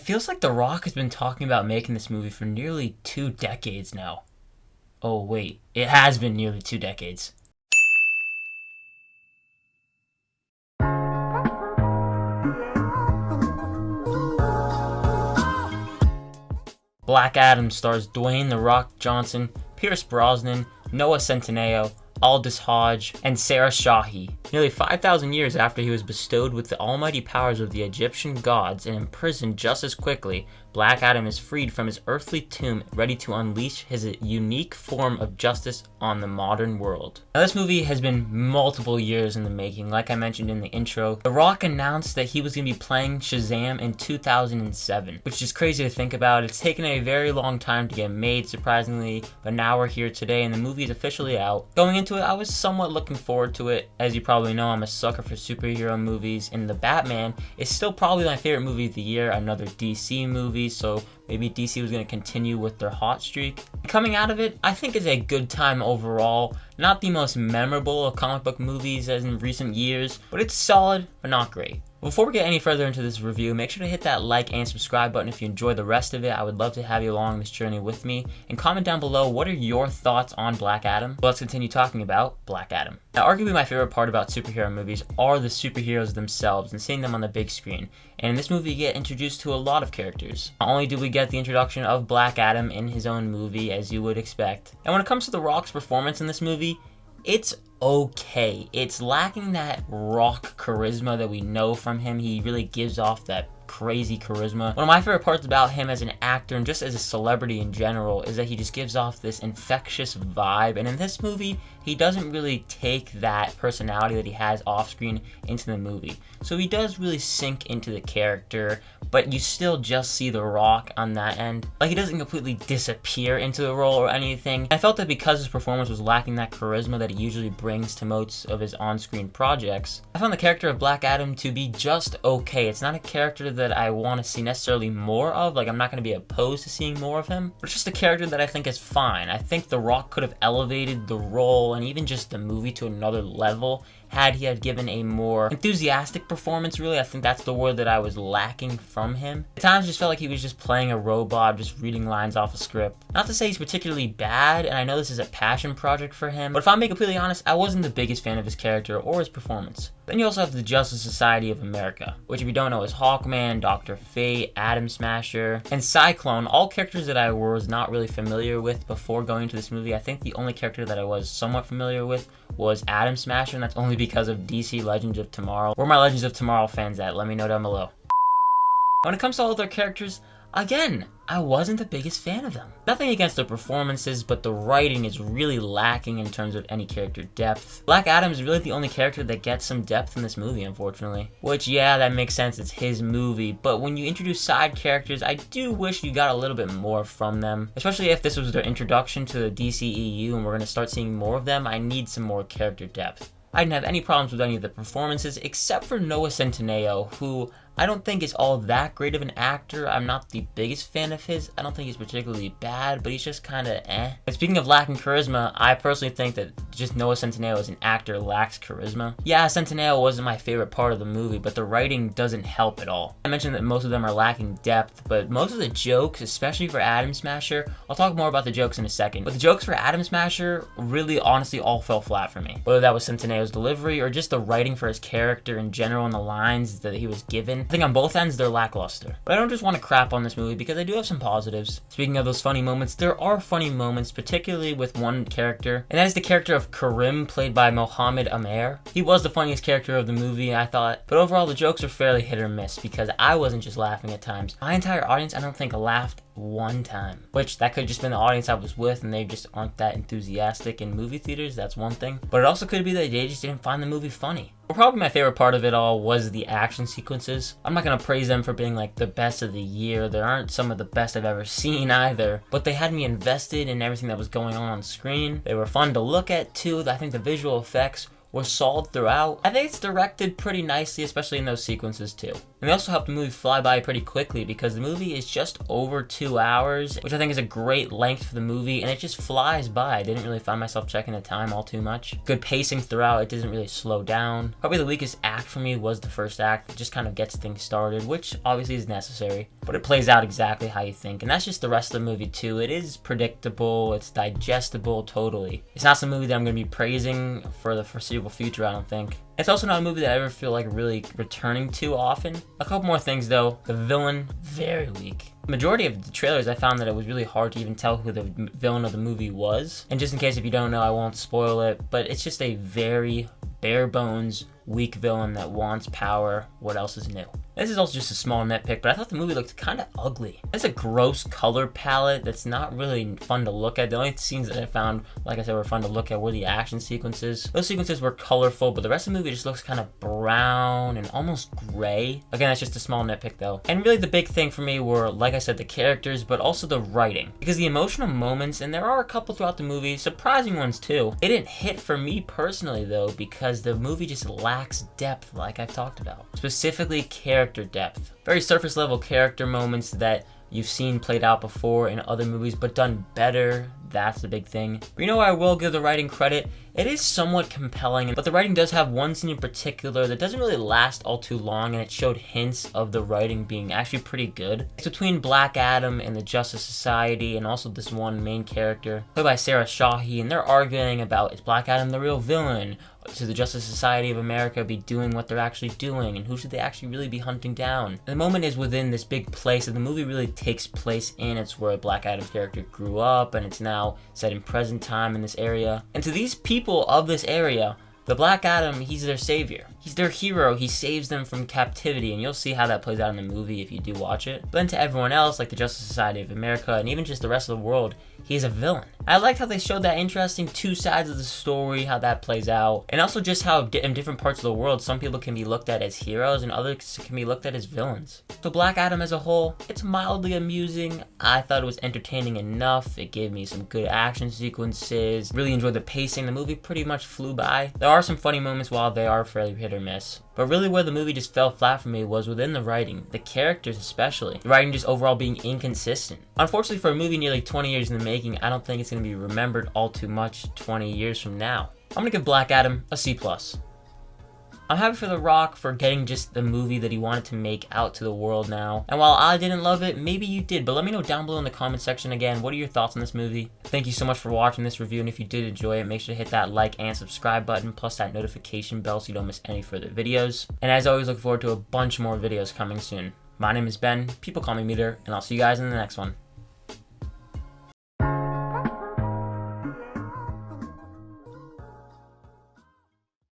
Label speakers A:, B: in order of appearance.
A: feels like The Rock has been talking about making this movie for nearly 2 decades now. Oh wait, it has been nearly 2 decades. Black Adam stars Dwayne "The Rock" Johnson, Pierce Brosnan, Noah Centineo, Aldous Hodge, and Sarah Shahi. Nearly 5,000 years after he was bestowed with the almighty powers of the Egyptian gods and imprisoned just as quickly, Black Adam is freed from his earthly tomb, ready to unleash his unique form of justice on the modern world. Now, this movie has been multiple years in the making. Like I mentioned in the intro, The Rock announced that he was going to be playing Shazam in 2007, which is crazy to think about. It's taken a very long time to get made, surprisingly, but now we're here today and the movie is officially out. Going into it, I was somewhat looking forward to it. As you probably know, I'm a sucker for superhero movies, and The Batman is still probably my favorite movie of the year, another DC movie, so maybe DC was going to continue with their hot streak. Coming out of it, I think is a good time overall. Not the most memorable of comic book movies as in recent years, but it's solid, but not great. Before we get any further into this review, make sure to hit that like and subscribe button if you enjoy the rest of it. I would love to have you along this journey with me. And comment down below, what are your thoughts on Black Adam? Let's continue talking about Black Adam. Now, arguably my favorite part about superhero movies are the superheroes themselves and seeing them on the big screen. And in this movie, you get introduced to a lot of characters. Not only do we get the introduction of Black Adam in his own movie, as you would expect. And when it comes to The Rock's performance in this movie, it's okay. It's lacking that Rock charisma that we know from him. He really gives off that crazy charisma. One of my favorite parts about him as an actor and just as a celebrity in general is that he just gives off this infectious vibe, and in this movie he doesn't really take that personality that he has off screen into the movie. So he does really sink into the character, but you still just see The Rock on that end. Like, he doesn't completely disappear into the role or anything. I felt that because his performance was lacking that charisma that he usually brings to most of his on-screen projects, I found the character of Black Adam to be just okay. It's not a character that I want to see necessarily more of. Like, I'm not going to be opposed to seeing more of him, but it's just a character that I think is fine. I think The Rock could have elevated the role and even just the movie to another level had he had given a more enthusiastic performance, really. I think that's the word that I was lacking from him. At times, it just felt like he was just playing a robot, just reading lines off a script. Not to say he's particularly bad, and I know this is a passion project for him, but if I'm being completely honest, I wasn't the biggest fan of his character or his performance. Then you also have the Justice Society of America, which if you don't know is Hawkman, Dr. Fate, Atom Smasher, and Cyclone, all characters that I was not really familiar with before going to this movie. I think the only character that I was somewhat familiar with was Atom Smasher, and that's only because of DC Legends of Tomorrow. Where are my Legends of Tomorrow fans at? Let me know down below. When it comes to all their characters, again, I wasn't the biggest fan of them. Nothing against their performances, but the writing is really lacking in terms of any character depth. Black Adam is really the only character that gets some depth in this movie, unfortunately. Which, yeah, that makes sense, it's his movie, but when you introduce side characters, I do wish you got a little bit more from them. Especially if this was their introduction to the DCEU and we're going to start seeing more of them, I need some more character depth. I didn't have any problems with any of the performances except for Noah Centineo, who I don't think is all that great of an actor. I'm not the biggest fan of his. I don't think he's particularly bad, but he's just kind of eh. And speaking of lacking charisma, I personally think that just Noah Centineo as an actor lacks charisma. Yeah, Centineo wasn't my favorite part of the movie, but the writing doesn't help at all. I mentioned that most of them are lacking depth, but most of the jokes, especially for Atom Smasher, I'll talk more about the jokes in a second, but the jokes for Atom Smasher really honestly all fell flat for me. Whether that was Centineo's delivery or just the writing for his character in general and the lines that he was given, I think on both ends they're lackluster. But I don't just want to crap on this movie because I do have some positives. Speaking of those funny moments, there are funny moments, particularly with one character, and that is the character of Karim, played by Mohammed Amer. He was the funniest character of the movie, I thought, but overall the jokes are fairly hit or miss because I wasn't just laughing at times. My entire audience, I don't think, laughed one time, which that could have just been the audience I was with and they just aren't that enthusiastic in movie theaters. That's one thing, but it also could be that they just didn't find the movie funny. But probably my favorite part of it all was the action sequences. I'm not gonna praise them for being like the best of the year. There aren't some of the best I've ever seen either, but they had me invested in everything that was going on screen. They were fun to look at too. I think the visual effects was solid throughout. I think it's directed pretty nicely, especially in those sequences too. And they also helped the movie fly by pretty quickly because the movie is just over 2 hours, which I think is a great length for the movie, and it just flies by. I didn't really find myself checking the time all too much. Good pacing throughout, it doesn't really slow down. Probably the weakest act for me was the first act. It just kind of gets things started, which obviously is necessary, but it plays out exactly how you think, and that's just the rest of the movie too. It is predictable, it's digestible totally. It's not some movie that I'm going to be praising for the foreseeable future, I don't think. It's also not a movie that I ever feel like really returning to often. A couple more things though. The villain, very weak. Majority of the trailers, I found that it was really hard to even tell who the villain of the movie was. And just in case if you don't know, I won't spoil it, but it's just a very bare bones, weak villain that wants power. What else is new? This is also just a small nitpick, but I thought the movie looked kind of ugly. It's a gross color palette that's not really fun to look at. The only scenes that I found, like I said, were fun to look at were the action sequences. Those sequences were colorful, but the rest of the movie just looks kind of brown and almost gray. Again, that's just a small nitpick though. And really the big thing for me were, like I said, the characters, but also the writing. Because the emotional moments, and there are a couple throughout the movie, surprising ones too, it didn't hit for me personally though, because the movie just lacks depth like I've talked about. Specifically character depth. Very surface level character moments that you've seen played out before in other movies, but done better. That's the big thing. But you know what, I will give the writing credit. It is somewhat compelling, but the writing does have one scene in particular that doesn't really last all too long, and it showed hints of the writing being actually pretty good. It's between Black Adam and the Justice Society, and also this one main character, played by Sarah Shahi, and they're arguing about, is Black Adam the real villain? Should the Justice Society of America be doing what they're actually doing, and who should they actually really be hunting down? And the moment is within this big place that the movie really takes place in. It's where Black Adam's character grew up, and it's now set in present time in this area. And to these people of this area, the Black Adam, he's their savior. He's their hero. He saves them from captivity, and you'll see how that plays out in the movie if you do watch it. But then to everyone else, like the Justice Society of America, and even just the rest of the world, he's a villain. I liked how they showed that interesting two sides of the story, how that plays out, and also just how in different parts of the world, some people can be looked at as heroes and others can be looked at as villains. So Black Adam as a whole, it's mildly amusing. I thought it was entertaining enough. It gave me some good action sequences. Really enjoyed the pacing. The movie pretty much flew by. There are some funny moments while they are fairly hit or miss. But really where the movie just fell flat for me was within the writing, the characters especially. The writing just overall being inconsistent. Unfortunately for a movie nearly 20 years in the making, I don't think it's going to be remembered all too much 20 years from now. I'm going to give Black Adam a C+. I'm happy for The Rock for getting just the movie that he wanted to make out to the world now. And while I didn't love it, maybe you did, but let me know down below in the comment section again, what are your thoughts on this movie? Thank you so much for watching this review, and if you did enjoy it, make sure to hit that like and subscribe button, plus that notification bell so you don't miss any further videos. And as always, look forward to a bunch more videos coming soon. My name is Ben, people call me Meter, and I'll see you guys in the next one.